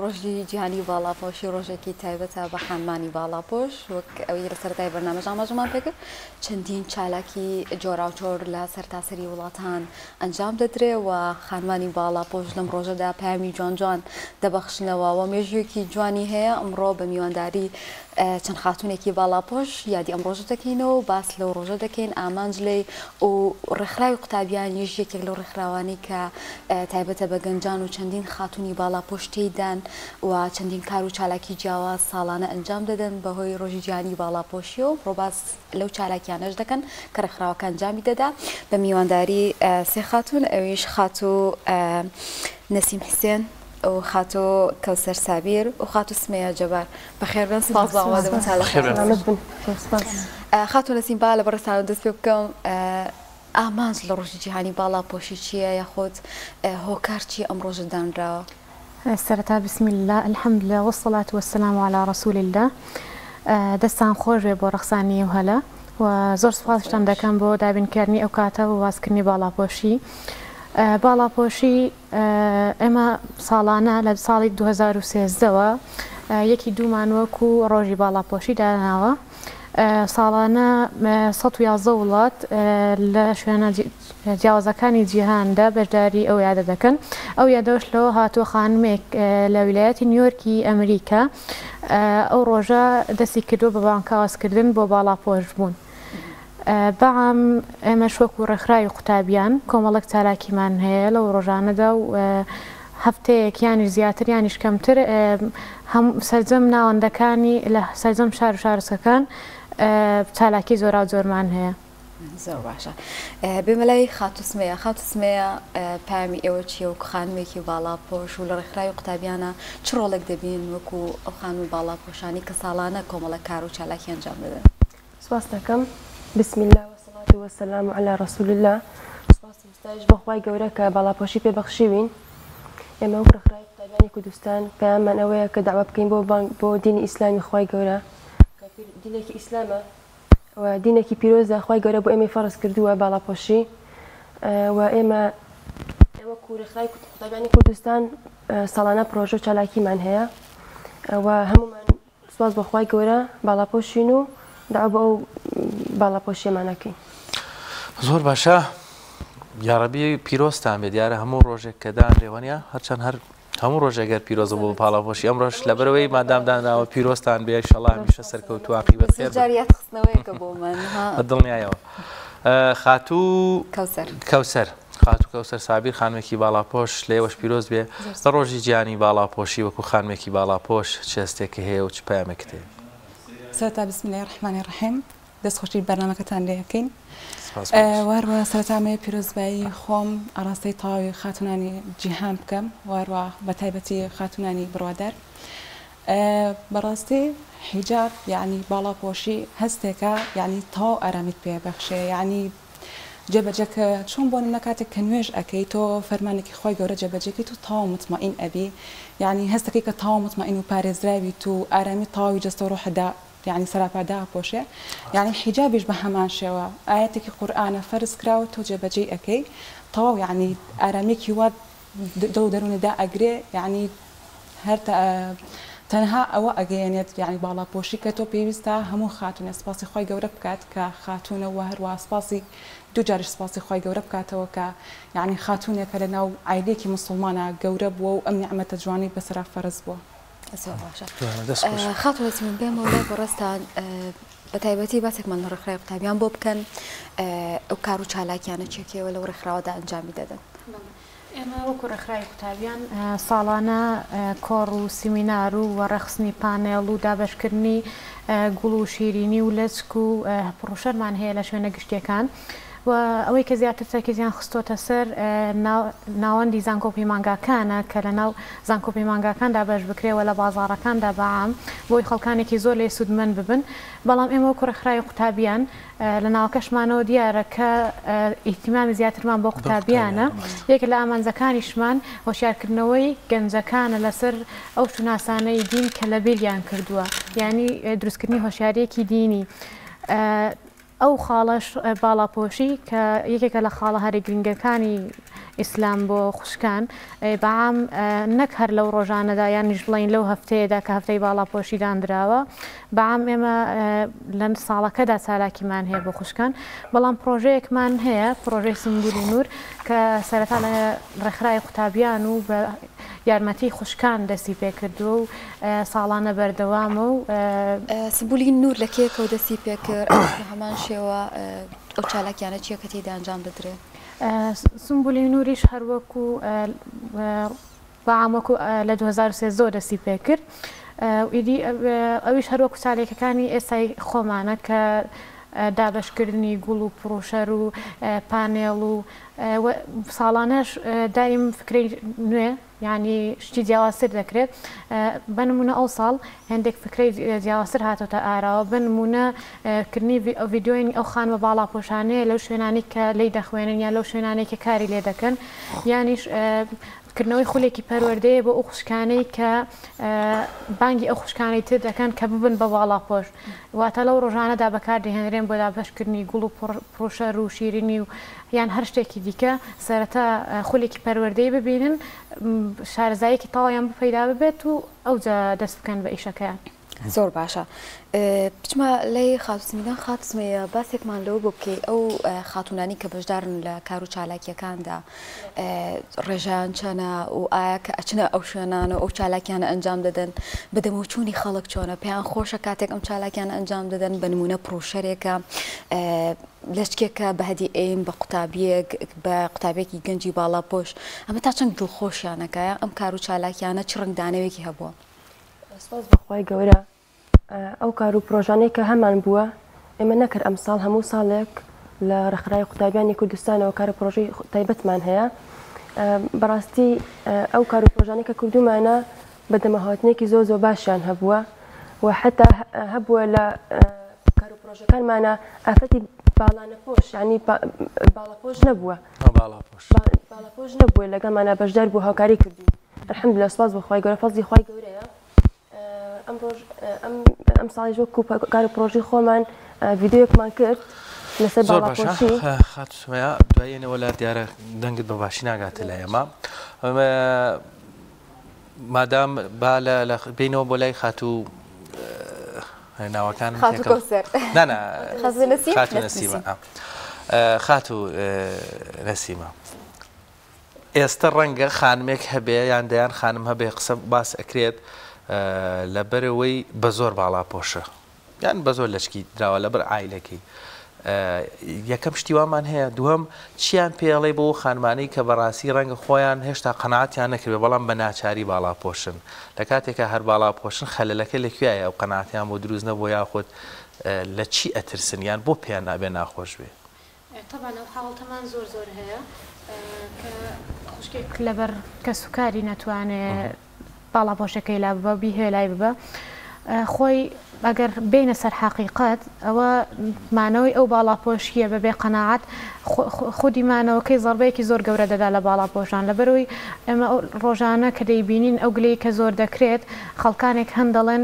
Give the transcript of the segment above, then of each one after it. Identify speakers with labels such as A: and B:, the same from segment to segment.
A: ڕۆژی جیهانی باڵاپۆشی ڕۆژێکی تایبەتە بە خانمانی باڵاپۆش وەک ئەوەی لە سەرەتای بەرنامەژ ئاماژەمان پێکرد چەندین چالاکی جۆراوجۆر لە سەرتاسەری وڵاتان ئەنجام دەدرێ و خانمانی باڵاپۆش لەم ڕۆژەدا پامی جوان جوان دەبەخشنەوە و مێژوویەکی جوانی هەیە ئەمڕۆ بە میوانداری چەند خاتونێکی باڵاپۆش یادی ئەم ڕۆژە دەکەینەوە باس لەو ڕۆژە دەکەین ئامانج لێ و ڕێکخراوی قوتابیان یەکێک لەو ڕێکخراوانی کە تایبەتە بە گەنجان و چەندین خاتونی باڵاپۆش تێیدان و چەندین کار و چالاکی جیاواز ساڵانە ئەنجام دەدەن بەهۆی ڕۆژی جیهانی باڵاپۆشی و ڕۆباز لەو چالاکیانەش دەکەن کە ڕێکخراوەکان ئەنجامی دەدا بە میوانداری سێ خاتون ئەویش خاتو نەسیم حسێن و خاتو کەوسەر سابیر و خاتو سمەیە جەبار بەخێر بن سپاس بە ئاوازەوە خاتو نەسیم با لە بەڕێستان دەست پێ بکەم ئامانج لە ڕۆژی جیهانی باڵاپۆشی چییە یاخۆت هۆکار چی ئەم ڕۆژە دانراوە
B: سەرەتا بسم الله الحمد لله والصلاة والسلام على رسول الله دەستان خۆش بێ بۆ ڕەخسانی و هەلە و زۆر سوپاسشتان دەکەم بۆ دابینکردنی ئەو کاتە و وازکردنی باڵاپۆشی باڵاپۆشی ئێمە ساڵانە لە ساڵی 2013ەوە یەکی دوومان وەکو ڕۆژی باڵاپۆشی داناوە ساڵانە 111 وڵات لە شوێنە جیاوازەکانی جیهاندا بەشداری ئەو یادە دەکەن ئەو یادەوەش لەوە هاتووە خانمێک لە ویلایەتی نیویۆرکی ئەمریکا ئەو ڕۆژە دەستی کردو بە بانکاوازکردن بۆ باڵاپۆش بوون بەعام ئێمەش وەکو ڕێکخراوی قوتابیان کۆمەڵێک چالاکیمان هەیە لەو ڕۆژانەدا و هەفتەیەک یانیش زیاتر یانیش کەمتر سەرجەم ناوەندەکانی لە سەرجەم شار و شارستەکان چالاکی زۆرا زۆرمان هەیە
A: زۆر باشە بێمەلای خاتوسمەیە خاتوسمەیە پامی ئێوە چیە و خانمێکی باڵاپۆش و لە ڕێکخراوی قوتابیانە چ ڕۆڵێک دەبین وەکو ئەو خانم باڵاپۆشانی کە ساڵانە کۆمەڵە کار و چالاکی ئەنجام دەدەن
C: سپاس دەکەم بسم الله والصلاة والسلام على رسول الله سپاس مستاج بەخوای گەورە کە باڵاپۆشی پێبەخشیوین ئێمە وەک ڕێکخراوی قوتابیانی کوردستان پەیاممان ئەوەیە کە داوا بکەین بۆ دینی ئیسلامی خوای گەورە کە دینێکی ئیسلامە و دینێکی پیرۆزە خوای گەورە بۆ ئێمە فەرز کردووە باڵاپۆشی و ئێمە وەکو ڕێکخراوی قوتابیانی کوردستان ساڵانە پرۆژە و چالاکیمان هەیە و هەمومان سپاس بە خوای گەورە باڵاپۆشین و داوا بۆ ئەو باڵاپۆشیەمانەکەین
D: زۆر باشە یاڕەبی پیرۆستان بێت دیارە هەموو ڕۆژێک کە دانرێوەنە هەرچەند هەر هەموو ڕۆژێگەر پیرۆزە بۆ باڵاپۆشی ئەم ڕۆژ لەبەرەوەی مادام دانراوە پیرۆستان بێ ئینشەڵڵا هەمیشە سەرکەوتو عاقیبەت خێر بە دڵنیایەوە خاتوو کەوسەر خاتوو کەوسەر سابیر خانمێکی باڵاپۆش لێوەش پیرۆز بێ لە ڕۆژی جیهانی باڵاپۆشی وەکو خانمێکی باڵاپۆش چ هەستێکی هەیە و چ پەیامێکت هەیە
E: سەرەتا بسم الله الرحمن الرحیم دەستخۆشی بەرنامەکەتان لێ بکەین واروە سەرەتامەیە پیرۆزبایی خۆم ئاراستەی تەواوی خاتونانی جیهان بکەم واروە بە تایبەتی خاتونانی بڕوادار بەڕاستی حیجاب یعنی باڵاپۆشی هەستێکە یعنی تەواو ئارامیت پێبەخشێ یعنی جێبەجێکە چۆن بۆ نمونە کاتێک کە نوێژ ئەەکەی تۆ فەرمانێکی خۆی گەورە جێبەجێکی تو تەواو مطمئین ئەبی یعنی هەستەکەی کە تەواو مطمئین و پارێزراوی تو ئارامی تەواوی جەستە و ڕۆحەدا يعني سراپادا پۆشێ يعني حیجابیش بە هەمان شێوە ئاەتێکی قورئانە فەرز کراوە تۆ جێبەجێ ئەەکەی تەواو يعني ئارامێکی وا دڵ دەروونەدا ئەگرێ يعني هەر تەنها ئەوە ئەگەیەنێت يعني باڵاپۆشی کە تۆ پێویستە هەموو خاتونە سپاسی خۆی گەورە بکات کە خاتونەوە هەروە سپاسی دوو جارش سپاسی خۆی گەورە بکاتەوە کە يعني خاتونێکە لە ناو عیلێکی مسلمانە گەورە بووە و ئەم نیعمەتە جوانی بەسەرا فەرز بووە
A: خاتو نەسیم بێمە وڵای بەڕێستان بە تایبەتی باسێکمان لە ڕێکخراوی قوتابیان بۆ بکەن ئەو کار و چالاکیانە چێکەوە لەو ڕێکخراوەدا ئەنجامی دەدەن
B: ئێمە وەکو ڕێکخراوی قوتابیان ساڵانە کۆڕ و سیمینار و وەڕەخستنی پانێڵ و دابەشکردنی گوڵ و شیرینی و لەچک و پڕۆشەرمان هەیە لە شوێنە گشتیەکان و ئەوەی کە زیاتر تەرکیزیان خستۆتە سەر ناوەندی زانکۆپی مانگاکانە کە لە ناو زانکۆپی مانگاکاندا بەش بکرێەوە لە بازاڕەکاندا بەعام بۆی خەڵکانێکی زۆر لێ سوودمەند ببن بەڵام ئێمە وەکو ڕێکخراوی قوتابیان لە ناوەکەشمانەوە دیارە کە ئیهتیمامی زیاترمان بۆ قوتابیانە یەکێک لە ئامانجەکانیشمان هۆشیارکردنەوەی گەنجەکانە لەسەر ئەو شوناسانەی دین کە لە بیریان کردووە یعنی دروستکردنی هۆشیارەیەکی دینی ئەو خاڵەش باڵاپۆشی کە یەکێکە لە خاڵە هەرە گرنگەکانی ئیسلام بۆ خوشکان بەعام نەک هەر لەو ڕۆژانەدا یانیش بڵین لەو هەفتەیەدا کە هەفتەی باڵاپۆشی دانراوە بەعام ئێمە لە ساڵەکەدا چالاکیمان هەیە بۆ خوشکان بەڵام پرۆژەیەکمان هەیە پرۆژەی سمبولی نور کە سەرەتا لە ڕێکخراوی قوتابیان و بە یارمەتی خوشکان دەستی پێکردووە و ساڵانە بەردەوامە و
A: سمبولی نور لە کێکەوە دەستی پێکرد هەمان شێوە ئەو چالاکیانە چیە کە تێدا ئەنجام دەدرێت
B: سمبولی نوریش هەروەکو بەعامەکو لە 2003 زۆر دەستی پێکرد ئیدی ئەویش هەروەکو چالێکەکانی ئێستای خۆمانە کە دابشکردنی گوڵ و پرۆشەر و پانێڵ و ساڵانەش داریم فکری نوێ ینی شتی جیاوازتر دەکرێت بنمونە ئەو ساڵ هەندێک فکری جیاوازتر هاتۆتە ئاراوە بنمونە کردنی ڤیددیۆی ئەو خانمە باڵاپۆشانەیە لەو شوێنانی کە لی دەخوێنن یا لەو شوێنانێک کە کاری لێ دەکەن یانیش کردنەوەی خولێکی پەروەردەیە بۆ ئەو خوشکانەی کە بانگی ئەو خوشکانەی تر دەکەن کە ببن بە باڵاپۆش واتە لەو ڕۆژانەدا بەکاردەهێنرێن بۆ دابشکردنی گوڵ و پرۆشەر و شیرینی و یان هەر شتێکی دیکە سەرەتا خولێکی پەروەردەی ببینن شارەزایەکی تاوایان بپەیدا ببێت و ئەوجا دەست بکەن بە ئیشەکەیان
A: زۆر باشە بچمە لای خاتوسمیدان خاتسمەیە باسێکمان لەو بۆ بکەی ئەو خاتونانی کە بەشدارن لە کار و چالاکیەکاندا ڕێژان چەنە و ئایا کە ئەچنە ئەو شوێنانە ئەو چالاکیانە ئەنجام دەدەن بەدەمەوچوونی خەڵک چۆنە پێیان خۆشە کاتێک ئەم چالاکیانە ئەنجام دەدەن بە نمونە پرۆشەرێکە لەشکێکە بە هەدی ئەیم بە قوتابێکی گەنجی باڵاپۆش ئەمە تا چەند دڵخۆشیانەکەیە ئەم کار و چالاکیانە چ ڕنگدانەوێکی هەبووە
C: سپاس بەخوای گەورە ئەو کار و پرۆژانەی کە هەمان بووە ئێمە نەکرد ئەم ساڵ هەموو ساڵێک لە ڕێکخراوی قوتابیانی کوردستانەوە کارە پرۆژەی تایبەتمان هەیە بەڕاستی ئەو کار و پرۆژانەی کە کردومانە بەدەمەهاتنێکی زۆر باشیان هەبووە و حتا هەبووە لە کار و پرۆژەکانمانە ئافەتی باڵانە پۆش ینی باڵاپۆش نەبووە باڵاپۆش نەبووە لەگەڵمانە بەشدار بوو هاوکاری کردوین الحەمدولله سپاس بەخوای گەورە فەزلی خوای گەورەیە ئەم ساڵی وەکو کار و پرۆژەی خۆمان ڤیددیۆیەکمان کرد لەسەر باڵاپۆشی
D: خاتوسمەیە دوایەنەوە لە دیارە دەنگت بە باشی ناگاتە لە ئێمە مادام با لە بینەوە بۆ لای خاتوو ناوەکان خاتوو نەسیمە ئێستا ڕەنگە خانمێک هەبێ یان دەیان خانم هەبێ قسە باس ئەکرێت لەبەرەوەی بە زۆر باڵاپۆشە یان بە زۆر لەچکی دراوە لەبەر ئایلەکەی یەکەم شتیوامان هەیە دووەم چیان پێڵێ بۆ خانمانەی کە بەڕاستی ڕەنگە خۆیان هێشتا قەناعەتیان نەکردێ بەڵام بە ناچاری باڵاپۆشن لە کاتێکە هەر باڵاپۆشن خەلەلەکە لەکوێیە ئەو قەناعەتیان بۆ دروست نەبووە یاخود لە چی ئەترسن یان بۆ پێیان نابێ ناخۆش بێ
B: طبعا ئەو حاڵتەمان زۆر هەیە کە خوشکێک لەبەر کە سوکاری نەتوانێت باڵاپۆشەکەی لا ببە بیهێ لای ببە خۆی ئەگەر بینە سەر حقیقەت ئەوە مانەوەی ئەو باڵاپۆشیە بەبێ قەناعەت خودی مانەوەکەی زەربەیەکی زۆر گەورە دەدا لە باڵاپۆشان لەبەرەوەی ئێمە ڕۆژانە کە دەیبینین ئەو گلەی کە زۆر دەکرێت خەڵکانێک هەندەڵێن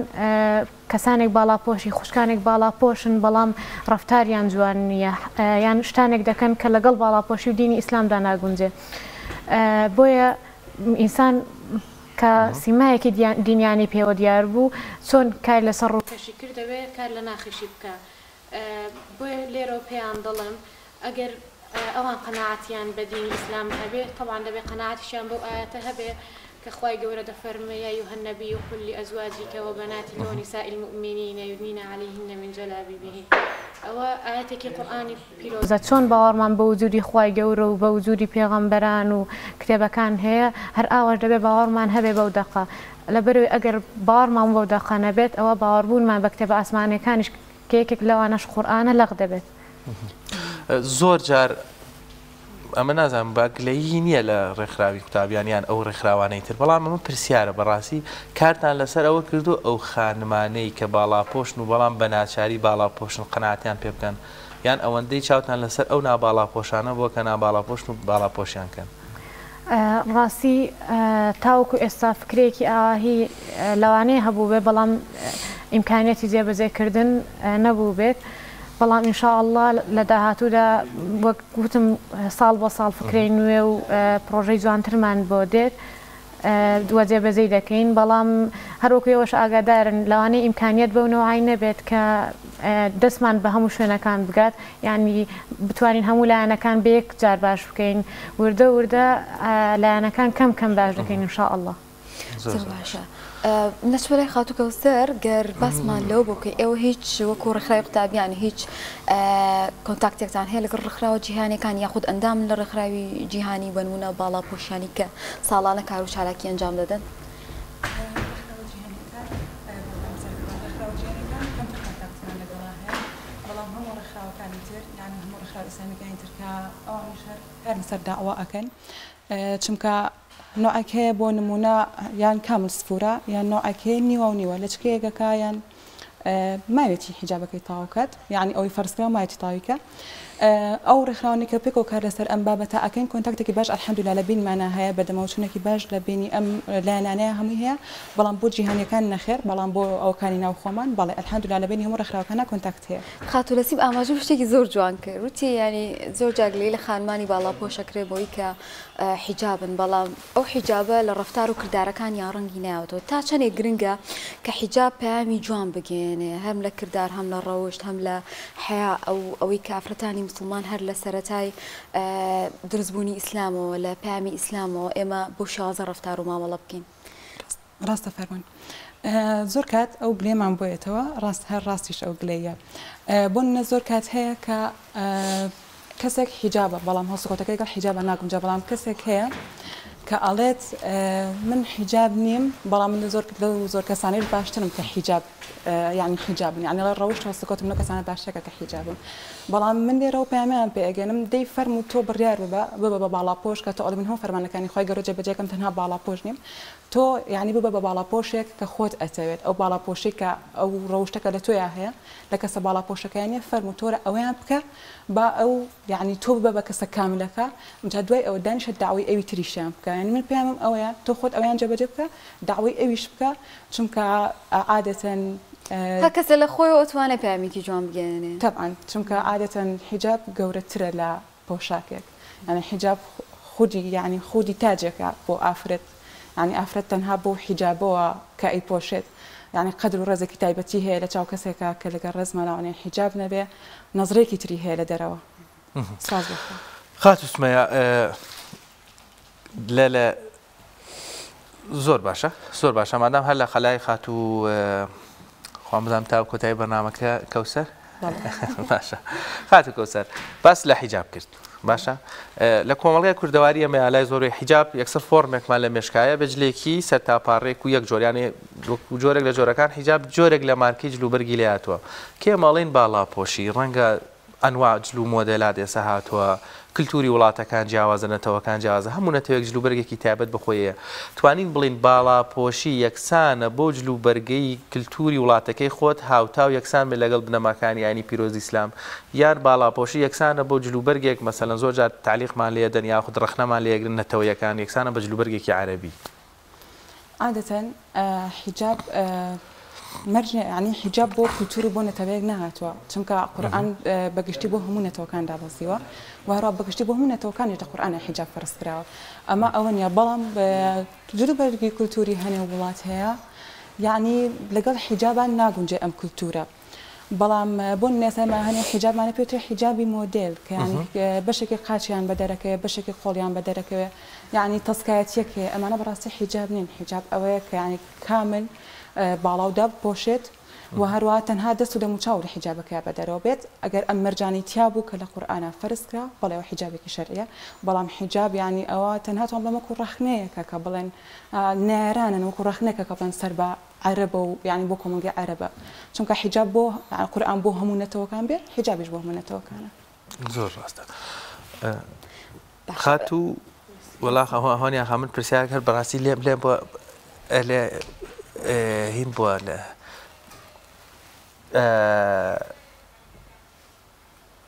B: کەسانێک باڵاپۆشی خوشکانێک باڵاپۆشن بەڵام ڕەفتاریان جوان نییە یان شتانێک دەکەن کە لەگەڵ باڵاپۆشی و دینی ئیسلامدا ناگونجێ بۆیە ئینسان کە سیمایەکی دینیانی پێوە دیار بوو چۆن کار لەسەر ڕووکەشی کردەوێت کار لە ناخیشی بکە بۆیە لێرەوە پێیان دەڵێم ئەگەر ئەوان قەناعەتیان بە دینی ئیسلام هەبێت طبعا دەبێت قەناعەتیشیان بەو ئاەتە هەبێ کە خوای گەورە دەفەرمێ یا أيها النبي قل لأزواجك وبناتك ونساء المؤمنين يدنين عليهن من جلابيبهن ئەوە ئاەتێکی قورئانی پیرۆزە چۆن باوەڕمان بە وجودی خوای گەورە و بە وجودی پێغەمبەران و کتێبەکان هەیە هەر ئاوەش دەبێت باوەڕمان هەبێ بەو دەقە لەبەرەوەی ئەگەر باوەڕمان بەو دەقە نەبێت ئەوە باوەڕبوونمان بە کتێبە ئاسمانیەکانیش کێکێک لەوانەش قورئانە لەغ دەبێت
D: زۆر جار ئەمە نازانم باگلەیی نییە لە ڕێکخراوی قوتابیانیان ئەو ڕێکخراوانەی تر بەڵام ئەمە پرسیارە بەڕاستی کارتان لەسەر ئەوە کردو ئەو خانمانەی کە باڵاپۆشن و بەڵام بە ناچاری باڵاپۆشن قەناعەتیان پێ بکەن یان ئەوەندەی چاوتان لەسەر ئەو ناباڵاپۆشانە بۆ کە ناباڵاپۆشن و باڵاپۆشیان کەن
B: ڕاستی تاوەکو ئێستا فکرێکی ئاهی لەوانەیە هەبوو بێ بەڵام ئیمکانیەتی جێبەجێکردن نەبوو بێت بەڵام ئینشاءالله لە داهاتوودا وەک گوتم ساڵ بۆ ساڵ فکرەی نوێ و پرۆژەی جوانترمان بۆ دێت دووە جێبەجێی دەکەین بەڵام هەروەکوێوەش ئاگادارن لەوانەیە ئیمکانیت بەونەوەی نەبێت کە دەستمان بە هەموو شوێنەکان بگات یعنی بتوانین هەموو لایەنەکان بە یەک جار باش بکەین وردە وردە لایەنەکان کەم کەم باش دەکەین ئینشاءالله.
A: زۆر باشە. نەچوەلای خاتوو کەوسەر گەر باسمان لەو بۆکەی ئێوە هیچ وەکو ڕێکخراوی قوتابیان هیچ کۆنتاکتێکتان هەیە لەگەڵ ڕێکخراوە جیهانیەکان یاخود ئەندام لە ڕێکخراوی جیهانی بنمونە باڵاپۆشیانی کە ساڵانە کار و چالاکی ئەنجام دەدەن؟
E: لەسەر داوا ئەکەن چونکە نوعێک هەیە بۆ نمونە یان کامل سفورە یان نوعێک هەیە نیوە و نیوە لە چکەیەکەکە یان ماوێتی حیجابەکەی تاوکات یعنی ئەوی فەرزکرا مایەتی تاویکە ئەو ڕێکخراوانی کە پێک و کار لەسەر ئەم بابەتە ئەکەین کۆنتاکتێکی باش ئەلحەمدولیلا لە بینمانە هەیە بەدەمەوچونێکی باش لە بینی ئەم لایەنانەیە هەمووی هەیە بەڵام بۆ جیهانیەکان نەخێر بەڵام بۆ ئەوکانی ناو خۆمان بەڵێ ئەلحەمدولیلا لە بینی هەموو ڕێکخراوەکانە کۆنتاکت هەیە.
A: خاتوو لەسیب ئاماژە شتێکی زۆر جوان کرد وتی ینی زۆر جاگلەی لە خانمانی باڵاپۆشەکرێ بۆی کە حیجابن بەڵام ئەو حیجابە لە ڕەفتار و کردارەکان یان ڕەنگی ناوەتەوە تا چەندێک گرنگە کە حیجاب پەیامی جوان بگێنێ هەم لە کردار هەم لە ڕەوشت هەم لە حیا ئەوەی کافرەتانی مسلمان هەر لە سەرەتای دروستبوونی ئیسلامەوە لە پامی ئیسلامەوە ئێمە بۆ شازە ڕەفتار و مامەڵە بکەین.
E: ڕاستە فەرموون. زۆر کات ئەو گلێمان بۆیێتەوە ڕاست هەر ڕاستیش ئەو گلەیە بۆ نە زۆر کات هەیە کە کەسێک حیجابە بەڵام هەڵسوکۆتەکەی گەڵ حیجابە ناگونجا بەڵام کەسێک هەیە کە ئەڵێت من حیجاب نیم بەڵام من زۆر کەسانەی باشترم کە حیجاب یعنی حیجابن یعنی لە ڕەوشت هەڵسوکۆتم لە کەسانە باشترە کە حیجابن بەڵام من لێرە و پەیامیان پێ ئەگەنم دەی فەرم و تۆ بڕیار ببە بە باڵاپۆش کە تۆ ئەڵێ من هەموو فەرمانەکانی خۆی گەورە جێبەجێکەم تەنها باڵاپۆش نیم تۆ یعنی ببە بە باڵاپۆشێک کە خۆت ئەتەوێت ئەو باڵاپۆشی کە ئەو ڕەوشتەکە لە تۆیان هەیە لە کەسە باڵاپۆشەکانیە فەرم و تۆرە ئەویان بکە با ئەو یعنی تۆ ببە بە کەسە کاملەکە جا دوای ئەوە دانیشە داوای ئەوی تریشیان بکە یعنی من پێیانم ئەوەیە تۆ خۆت ئەویان جێبەجێ بکە داوای ئەویش بکە چونکە عادەتەن
A: هەر کەسە لە خۆی ئەوتوانە پامێکی جوان بگەێنێ
E: طبعا چونکە عادەتەن حیجاب گەورەترە لە پۆشاکێک یعنی حیجاب خودی یعنی خودی تاجێکە بۆ ئافرەت یعنی ئافرەت تەنها بۆ حیجابەوە کە ئەی پۆشێت یعنی قەدر و ڕێزێکی تایبەتی هەیە لە چاو کەسێکە کە لەگەڵ ڕێزماناوانێ حیجاب نەبێ نەزرێکی تری هەیە لە دەرەوە.
D: خاتوو سمەیە لە زۆر باشە مادام هەر لە خەلای خاتوو خۆم بزانم تا کۆتایی بەرنامەکە کەوسەر باشە خاتوو کەوسەر باس لە حیجاب کرد باشە لە کۆمەڵگەی کوردەواری ئەمە لای زۆری حیجاب یەکسەر فۆرمێکمان لە مێشکایە بەجلێکی سەرتاپاڕێک و یەک جۆریانی جۆرێک لە جۆرەکان حیجاب جۆرێک لە مارکی جلوبەرگی لێ هاتووە کێ ماڵین باڵاپۆشی ڕەنگە ئەنوا جلو مۆدێلات ئێستا هاتووە کللتوری وڵاتەکان جیاوازە نەتەوەکان جیاوازە هەموو نەتەوەیەک جلوبەرگێکی تایبەت بخۆیە توانین بڵین باڵاپۆشی یەکسانە بۆ جلوبەرگەی کللتوری وڵاتەکەی خۆت هاوتا و یەکسان بێ لەگەڵ بنەماکانی ینی پیرۆزی ئیسلام یان باڵاپۆشی یەکسانە بۆ جلوبەرگێک مەسەلەن زۆر جار تعلیقمان لێ دەن یاخود ڕەخنەمان لێگرن نەتەوەیەکان یەکسانە بە جلوبەرگێکی عەرەبی
E: عادەتەن حیجاب مەرجە ینی حیجاب بۆ کولتور و بۆ نەتەوەیەک نهاتووە چونکە قورئان بەگشتی بۆ هەموو نەتەوەکان دابەزیوە و هەروە بەگشتی بۆ هەموو نەتەوەکانی لە قورئانە حیجاب فەرزکراوە ئەمە ئەوە نیە بەڵام جلوبەرگی کولتوری هەنێ وڵات هەیە یعنی لەگەڵ حیجابان ناگونجێ ئەم کولتورە بەڵام بۆ نێسەمە هەنێ حیجابمانە پێوترێ حیجابی مۆدێل کە ینی بەشێکی قاچیان بە دەرەکەوێ بەشێکی خۆڵیان بە دەرەکەوێ یعنی تەسکایەتیەک هەیە ئەمانە بەڕاستی حیجاب نین حیجاب ئەوەیە کە ینی کامل باڵاودا بپۆشێت و هەروە تەنها دەست و دەموچاو لە حیجابەکە بە دەرەوە بێت ئەگەر ئەم مەرجانی تیا بوو کە لە قورئانە فەرزکرا بەڵێ ئەوە حیجابێکی شەرعیە بەڵام حیجاب یعنی ئەوە تەنها تۆم بەمەکو ڕەخنەیەکە کە بڵێن نێرانن وەکو ڕەخنەکە کە بڵێن سەر بە عەرەبە و یعنی بۆ کۆمەڵگەی عەرەبە چونکە حیجاب بۆ قورئان بۆ هەموو نەتەوەکان بێ حیجابیش بۆ هەموو نەتەوەکانە.
D: زۆر ڕاستە خاتوو وەڵا هەوانیان خامن پرسیار کرد بەڕاستی لێم بۆ هین بووە لە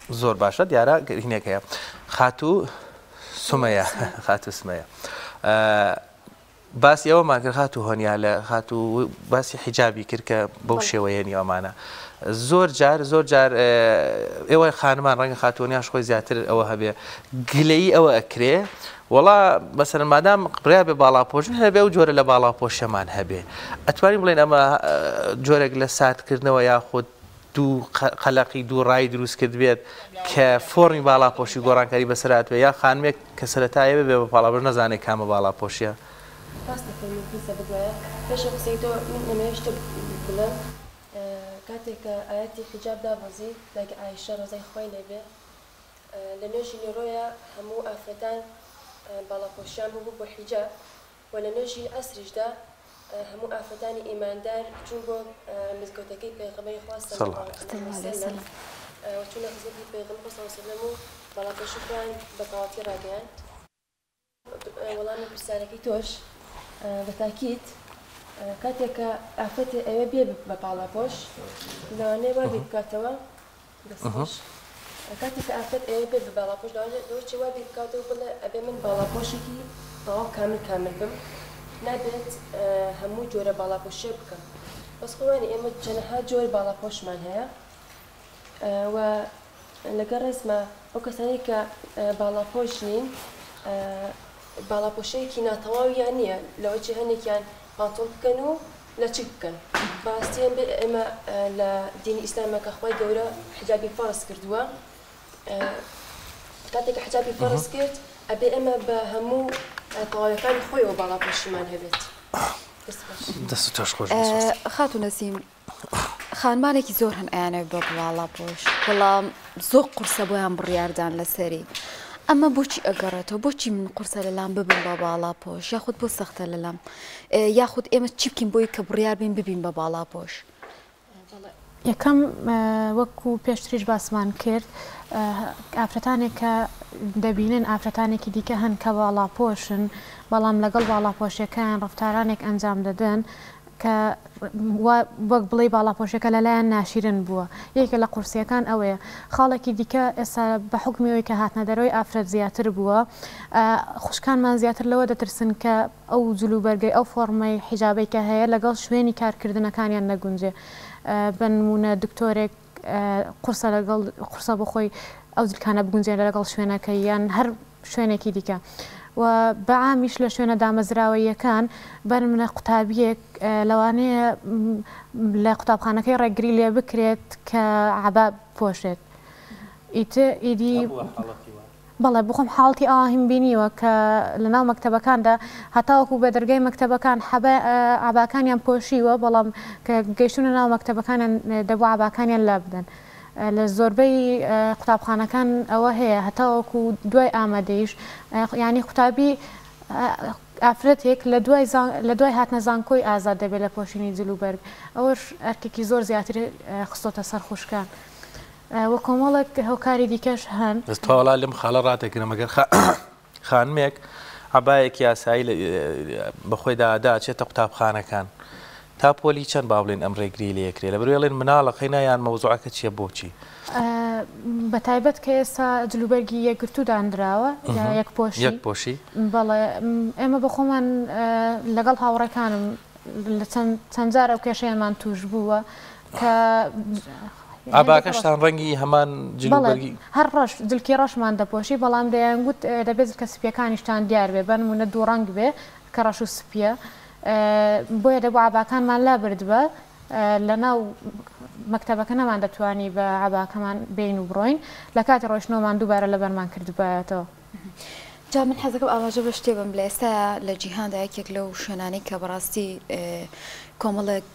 D: زۆر باشە دیارە هینێک هەیە خاتوو سمەیە باسی ئەوەمان کرد خات و هۆنیا لە خات و باسی حیجابی کرد کە بەو شێوەیەنی ئەمانە زۆر جار ئێوە خانمان ڕەنگە خاتوۆنیاش خۆی زیاتر ئەوە هەبێ گلەیی ئەوە ئەکرێ وڵا مەسەرەن مادام بڕیا بێ باڵاپۆشن هەبێ و جۆرە لە باڵاپۆشەمان هەبێ ئەتوانین بڵێن ئەمە جۆرێک لە ساتکردنەوە یاخود دوو قەلەقی دوو ڕای دروست کرد بێت کە فۆرمی باڵاپۆشی گۆڕانکاری بەسەراتوێ یا خانمێک کە سەرەتایە بێ بە باڵاپۆش نەزانێت کامە باڵاپۆشیە
C: پێش قسەی تۆ من نمێشتە بڵێم کاتێک کە ئاەتی حیجاب دابەزی لەگە ئایشە ڕۆزای خۆی لێبێ لە نوێژی نێڕۆیە هەموو ئافرەتان باڵاپۆشیان بوو بۆ حیجاب و لە نوێژی ئەسریشدا هەموو ئافرەتانی ئیماندار چوون بۆ مزگەوتەکەی پێغەمبەری خوا صلی الله علیه وسلم چوونە خزمەتی پێغەمبەر صلی الله علیه وسلم و باڵاپۆشی خۆیان بە تەواوی ڕاگەیاند وەڵامی پرسیارەکەی تۆش بە تاکید کاتێک کە ئافرەتێ ئەوێ بێ بە باڵاپۆش لەوانەیە وا بێ بکاتەوە دەستخۆش کاتێک کە ئافرەت ئەوێ بێ بە باڵاپۆش لەوەی وا بێ بکاتەوە بڵێ ئەبێ من باڵاپۆشێکی تەواو کامل بم نابێت هەموو جۆرە باڵاپۆشیە بکەم بەس خۆوانی ئێمە چەندەها جۆر باڵاپۆشمان هەیە و لەگەڵ ڕێزمە ئەو کەسانی کە باڵاپۆش نین باڵاپۆشەیەکی ناتەواویان نییە لەوەی هەندێکیان پانتۆڵ بکەن و لە چ بکەن باستیان بێ ئێمە لە دینی ئیسلامەکە خۆی گەورە حجابی فەرز کردووە کاتێک کە حجابی فەرز کرد ئەبێ ئێمە بە هەموو تەواویەکانی خۆیەوە باڵاپۆشیمان هەبێت
D: دەست تۆش خۆش
A: خاتوو نەسیم خانمانێکی زۆر هەن ئەیانەوێت بە باڵاپۆش بەڵام زۆر قورسە بۆیان بڕیاردان لەسەری ئەمە بۆچی ئەگەڕێتەوە بۆچی من قورسە لەلام ببین بە باڵاپۆش یاخود بۆ سەختە لەلام یاخود ئێمە چی بکەین بۆی کە بڕیار بین ببین بە باڵاپۆش
B: یەکەم وەکو پێشتریش باسمان کرد ئافرەتانێک کە دەبینن ئافرەتانێکی دیکە هەن کە باڵاپۆشن بەڵام لەگەڵ باڵاپۆشیەکان ڕفتارانێک ئەنجام دەدەن کە وەک بڵێ باڵاپۆشەکە لەلایەن ناشیرن بووە یەکێکە لە قورسیەکان ئەوەیە خاڵێکی دیکە ئێستا بە حکمیەوەی کە هاتنە دەرەوەی ئافرەت زیاتر بووە خوشکانمان زیاتر لەوە دەترسن کە ئەو جلوبەرگەی ئەو فۆرمەی حیجابەی کە هەیە لەگەڵ شوێنی کارکردنەکانیان نەگونجێ بە نمونە دکتۆرێک قورسە بۆ خۆی ئەو جلکانە بگونجێنە لەگەڵ شوێنەکەی یان هەر شوێنێکی دیکە و بەعامیش لە شوێنە دامەزراوەیەکان بەرمنە قوتابیەک لەوانەیە لە قوتابخانەکەی ڕێگری لێ بکرێت کە عەبا پۆشێت ئیدی بەڵێ بخۆم حاڵتی ئاهیم بینیوە کە لەناو مەکتەبەکاندا هەتاوەکو بە دەرگای مەکتەبەکان عەباکانیان پۆشیوە بەڵام کە گەیشتونە ناو مەکتەبەکانیان دەبوو عەباکانیان لا بدەن لە زۆربەی قوتابخانەکان ئەوە هەیە هەتاوەکو دوای ئامادەیش یعنی قوتابی ئافرەتێک لە دوای هاتنە زانکۆی ئازاد دەبێت لە پۆشینی جلوبەرگ ئەوەش ئەرکێکی زۆر زیاتر خستۆتە سەر خوشکان وە کۆمەڵێک هەوکاری دیکەش هەن
D: دەستواڵا لەم خاڵە ڕاتێکرە مەگەر خانمێک عەبایەکی یاسایی بەخۆی داچێتە قوتابخانەکان تا پۆلی چەند با بڵێن ئەم ڕێگری لەکرێ لە بەروێڵێن مناڵەقەی نایان مەوزوعەکە چییە بۆچی
B: بە تایبەت کە ئێستا جلوبەرگی یەکگرتو دانراوە یەکپۆشی بەڵێ ئێمە بە خۆمان لەگەڵ هاوڕەکانم لە چەند جار ئەو کێشەیەمان توش بووە کە
D: ئاباکەشتان ڕەنگی هەمان جلوبەرگی
B: هەر ڕۆژ جلکی ڕەشمان دەپۆشی بەڵام دەیانگوت دەبێت کە سپیەکانیشتان دیار بێ بە نمونە دوو ڕەنگ بێ کە ڕەش و سپیە بۆیە دەبوو عەباکانمان لا بردبە لە ناو مەکتەبەکە نەمان دەتوانی بە عەباکەمان بین و بڕۆین لە کاتی ڕۆیشتنەوەمان دووبارە لەبەرمان کردبایەتەوە
A: جا من حەزەکەم ئاماژە بە شتێ بم لە ئێستا لە جیهاندا یەکێک لەو شوێنانەی کە بەڕاستی کۆمەڵێک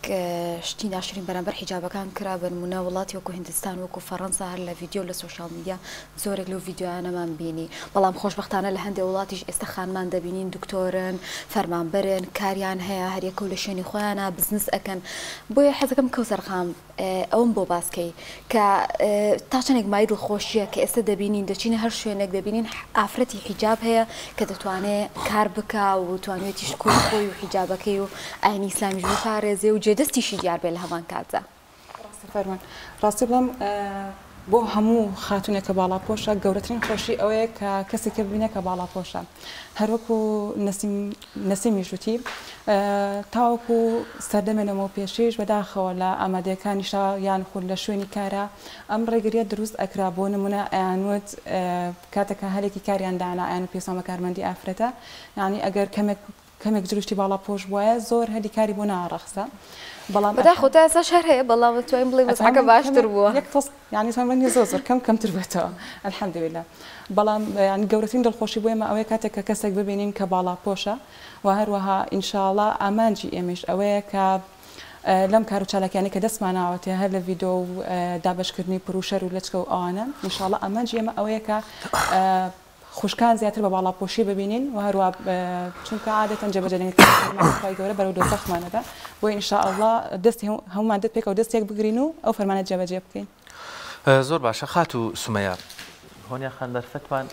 A: شتی ناشرین بەرامبەر حیجابەکان کرا بە نمونە وڵاتی وەکو هیندستان وەکو فەڕەنسا هەر لە ڤیدیۆ لە سۆشیال میدیا زۆرێک لەو ڤیدیۆیانەمان بینی بەڵام خۆشبەختانە لە هەندێک وڵاتیش ئێستا خانمان دەبینین دکتۆرن فەرمانبەرن کاریان هەیە هەریەکە و لە شوێنی خۆیانە بزنس ئەکەن بۆیە حەزەکەم کەوسەر خام ئەوم بۆ باسکەی کە تا چەندێک مای دڵخۆشیە کە ئێستا دەبینین دەچینە هەر شوێنێک دەبینین ئافرەتی حیجاب هەیە کە دەتوانێت کار بکە و توانێتی شکۆی خۆی و حیجابەکەی و ئاینی ئیسلامیش بپارێزێ و جێدەستیشی دیار بێ لە هەمان کاتدا
E: ڕاستی فەرمان ڕاستی بڵم بۆ هەموو خاتونێکە باڵاپۆشە گەورەترین خۆشی ئەوەیە کە کەسێکە ببینە کە باڵاپۆشە هەروەکو نەسیمیشوتی تاوەکو سەردەمێنەوە پێشێش بەداخەوە لە ئامادەکانیشا یان خود لە شوێنی کارە ئەم ڕێگریە دروست ئەکرا بۆ نمونە ئەیانوت کاتێکە هەرێکی کاریان دانا ئەیان پێسامە کارمەندی ئافرەتە یعنی ئەگەر کەمێک دروستی باڵاپۆش وایە زۆر هەری کاری بۆ ناڕەخسە بەڵام
A: بەداخەوە تا ئێستا شەر هەیە بەڵام توانین بڵێ وەزعەکە باشتر بووە
E: یەک تۆس یعنی توانمەندی زۆر کەمتر بێتەوە الحەمدولیلا بەڵام ینی گەورەترین دڵخۆشی بۆ ئێمە ئەوەیە کاتێک کە کەسێک ببینین کە باڵاپۆشە و هەروەها ئینشاءڵڵا ئامانجی ئێمەش ئەوەیە کە لەم کار و چالاکیانی کە دەستماناوەتێ هەر لە ڤیدۆ و دابشکردنی پروشەر و لەچکە و ئەوانە ئینشاءڵڵا ئامانجی ئێمە ئەوەیە کە خوشکان زیاتر بە باڵاپۆشی ببینین و هەروە چونکە عادەتەن جێبەجێنەکەی گەورە بەرەو دۆزەخمانەدا بۆ ئینشاءڵڵا دەستی هەمومان دەست پێکەوە دەستێک بگرین و ئەو فەرمانە جێبەجێ بکەین
D: زۆر باشە خات و سومەیە هۆنیا خاندەرفەتمان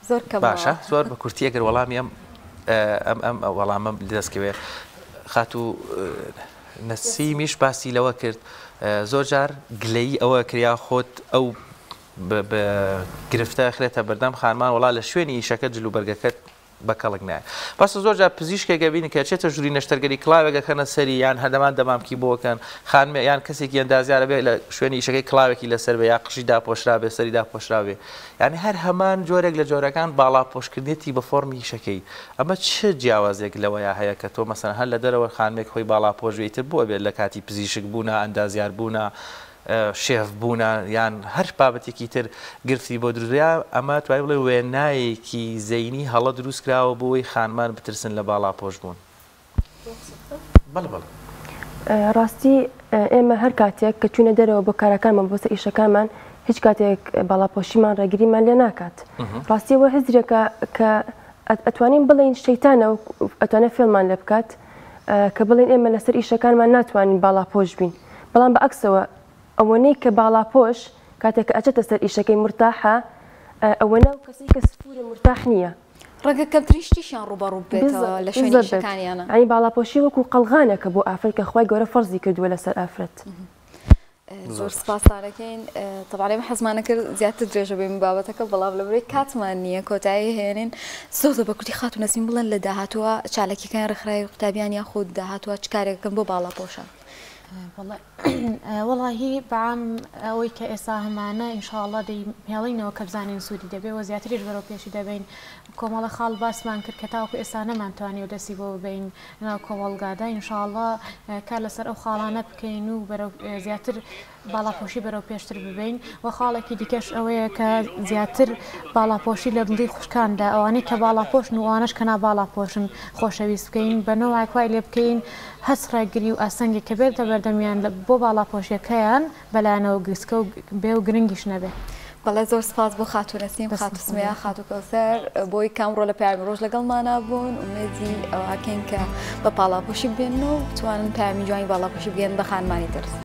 A: زۆر کە
D: باشە زۆر بە کورتی ئەگەر وەڵامی ئەم وەڵامە دەستکەوێ خات و نەسیمیش باسی لەوە کرد زۆر جار گلەیی ئەوە کریا خۆت ئەو گرفتە خرێتە بەردەم خانمان وڵا لە شوێنی ئیشەکە جلو بەرگەکەت بەکەڵک نایە بەسە زۆر جار پزیشکێک گەبینی کە چێتە ژووری نەشتەرگەری کلااوێکەکەنە سەری یان هەردەمان دەمامکی بۆکەن خانمێ یان کەسێکی ئەندازیارە بێت لە شوێنی ئیشەکەی کلااوێکی لەسەر بێ یا قژی داپۆشرا بێ سەری داپۆشراوێ یعنی هەر هەمان جۆرێک لە جۆرەکان باڵاپۆشکردنێتی بە فۆرمی ئیشەکەی ئەمە چه جیاوازێک لەوەیە هەیە کە تۆ مەسەن هەر لە دەرەوە خانمێک خۆی باڵاپۆشوێتتر بووە بێت لە کاتی پزیشک بوونا ئەندازیار بوونا شێف بوونا یان هەر بابەتێکی تر گرفتی بۆ دروستیا ئەمە توای بڵێ وێنایەکی زەینی هەڵە دروست کراوە بۆی خانمان بترسن لە باڵاپۆش بوون بەڵێ
C: ڕاستی ئێمە هەر کاتێک کە چوونە دەرەوە بۆ کارەکانمان بۆ ئیشەکانمان هیچ کاتێک باڵاپۆشیمان ڕێگریمان لێ ناکات ڕاستیەوە هزرێکە کە ئەتوانین بڵین شەیتانە ئەتوانێت فێڵمان لێ بکات کە بڵین ئێمە لەسەر ئیشەکانمان ناتوانین باڵاپۆش بین بەڵام بە عەکسەوە ئەوەنەی کە باڵاپۆش کاتێک کە ئەچێتە سەر ئیشەکەی مرتاحە ئەوەنە و کەسی کە سفورە مرتاح نییە
A: ڕەنگە کەمتریشتیشیان ڕوبەڕوو بێتەوە لە شوێنی ئیشەکانیانە
C: ئەنی باڵاپۆشی وەکو قەڵغانێکە بۆ ئافرەت کە خوای گەورە فەرزی کردووە لەسەر ئافرەت
A: زۆر سپاسارەکەین تەبارەی حەزمانە کرد زیاتر درێژە بێ بابەتەکە بەڵام لەبرەی کاتمان نییە کۆتایی هێنین زۆر بە کوردی خات و نەسیم بڵێن لە داهاتووە چالەکیەکان ڕخرای قوتابیان یاخود داهاتووە چ کارێکەکەن بۆ باڵاپۆشە
B: وەڵاهی بەعام ئەوەی کە ئێستا هەمانە ئینشاءڵڵا هێڵینەوە کە بزانین سوودی دەبێت و زیاتریش بەرەو پێشی دەبین کۆمەڵە خاڵ باسمان کرد کە تاوەکو ئێستا نەمانتوانی و دەستی بۆ ببین ناو کۆمەڵگادا ئینشاءڵڵا کار لەسەر ئەو خاڵانە بکەین و زیاتر باڵاپۆشی بەرەو پێشتر ببین و خاڵێکی دیکەش ئەوەیە کە زیاتر باڵاپۆشی لە دڵی خوشکاندا ئەوانەی کە باڵاپۆشن و ئەوانەش کە ناباڵاپۆشن خۆشەویست بکەین بەنەوەی کوای لێ بکەین هەست ڕێگری و ئاسەنگی کە بێتە بەردەمیان بۆ باڵاپۆشیەکەیان بەلایەنەوە گسکە و بێ و گرنگیش نەبێ
A: بەڵێ زۆر سپاس بۆ خات و نەسیم خات و سمەیە خات و کەوسەر بۆی کامڕۆ لە پەیامی ڕۆژ لەگەڵمانە بوون ومێدی ئەوەکەین کە بە باڵاپۆشی بێن و بتوانن پەیامی جوانی باڵاپۆشی بگەن بە خانمانی ترس